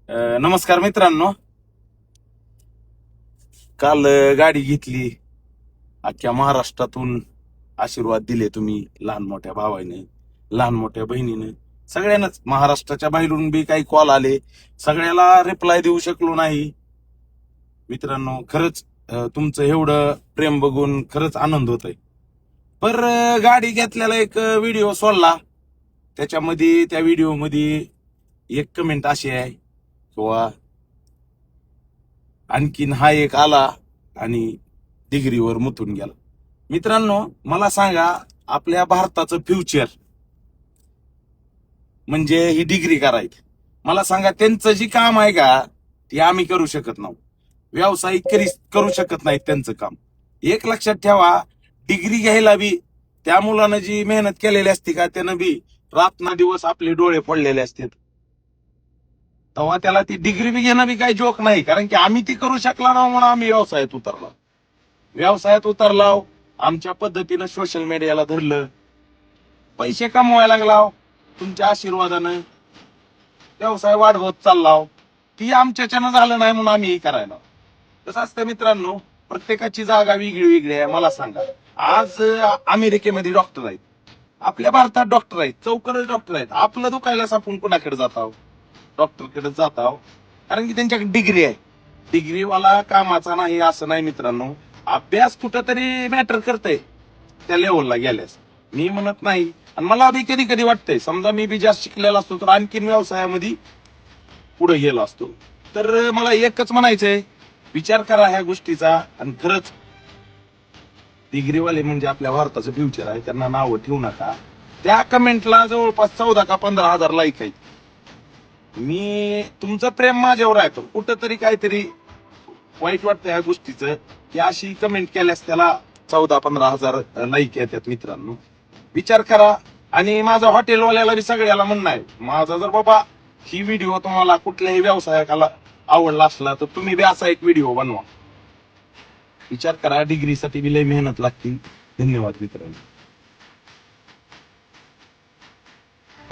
नमस्कार मित्रांनो. काल गाडी घेतली. अख्ख्या महाराष्ट्रातून आशीर्वाद दिले तुम्ही, लहान मोठ्या भावाने, लहान मोठ्या बहिणीने, सगळ्यांनाच. महाराष्ट्राच्या बाहेरून बी काही कॉल आले, सगळ्याला रिप्लाय देऊ शकलो नाही. मित्रांनो, खरंच तुमचं एवढं प्रेम बघून खरंच आनंद होतोय. पर गाडी घेतल्याला एक व्हिडिओ सोडला. त्या व्हिडिओ मध्ये एक कमेंट अशी आहे किंवा आणखीन हा एक आला आणि डिग्रीवर मुतून गेला. मित्रांनो, मला सांगा, आपल्या भारताचं फ्युचर म्हणजे ही डिग्री करायची. मला सांगा, त्यांचं जी काम आहे का ते आम्ही करू शकत नाही. व्यावसायिक करू शकत नाहीत त्यांचं काम. एक लक्षात ठेवा, डिग्री घ्यायला बी त्या मुलानं जी मेहनत केलेली असते का, त्यानं बी रात्र दिवस आपले डोळे पडलेले असतात. तेव्हा त्याला ती डिग्री बी घेणं बी काही जोक नाही, कारण की आम्ही ती करू शकला ना म्हणून आम्ही व्यवसायात उतरलाव. आमच्या पद्धतीनं सोशल मीडियाला धरलं, पैसे कमवायला लागलाव. तुमच्या आशीर्वादानं व्यवसाय वाढवत चाललाव. ती आमच्याच्यानं झालं नाही म्हणून आम्ही करायला. कसं असतं मित्रांनो, प्रत्येकाची जागा वेगळी वेगळी आहे. मला सांगा, आज अमेरिकेमध्ये डॉक्टर आहेत, आपल्या भारतात डॉक्टर आहेत, चौकरच डॉक्टर आहेत. आपलं दुखायला आपण कुणाकडे जात आहोत? डॉक्टरकडे जात आहोत, कारण की त्यांच्याकडे डिग्री आहे. डिग्रीवाला कामाचा नाही असं नाही मित्रांनो. अभ्यास कुठंतरी मॅटर करतंय त्या लेवलला गेल्यास, मी म्हणत नाही. आणि मला बी कधी कधी वाटतंय, समजा मी बी जास्त शिकलेला असतो तर आणखीन व्यवसायामध्ये पुढे गेलो असतो. तर मला एकच म्हणायचंय, विचार करा ह्या गोष्टीचा. आणि खरंच डिग्रीवाले म्हणजे आपल्या भारताचं फ्युचर आहे, त्यांना नावं ठेवू नका. त्या कमेंटला जवळपास 14 का 15 हजार लाईक आहेत. मी तुमचं प्रेम माझ्यावर आहे, पण कुठंतरी काहीतरी वाईट वाटतं ह्या गोष्टीचं, की अशी कमेंट केल्यास त्याला 14-15 हजार लाईक येतात. मित्रांनो, विचार करा. आणि माझं हॉटेलवाल्याला बी सगळ्याला म्हणणं आहे, माझा जर बाबा ही व्हिडिओ तुम्हाला कुठल्याही व्यावसायिकाला आवडला असला तर तुम्ही बी असा एक व्हिडिओ बनवा. विचार करा, डिग्रीसाठी बी लय मेहनत लागते. धन्यवाद मित्रांनो.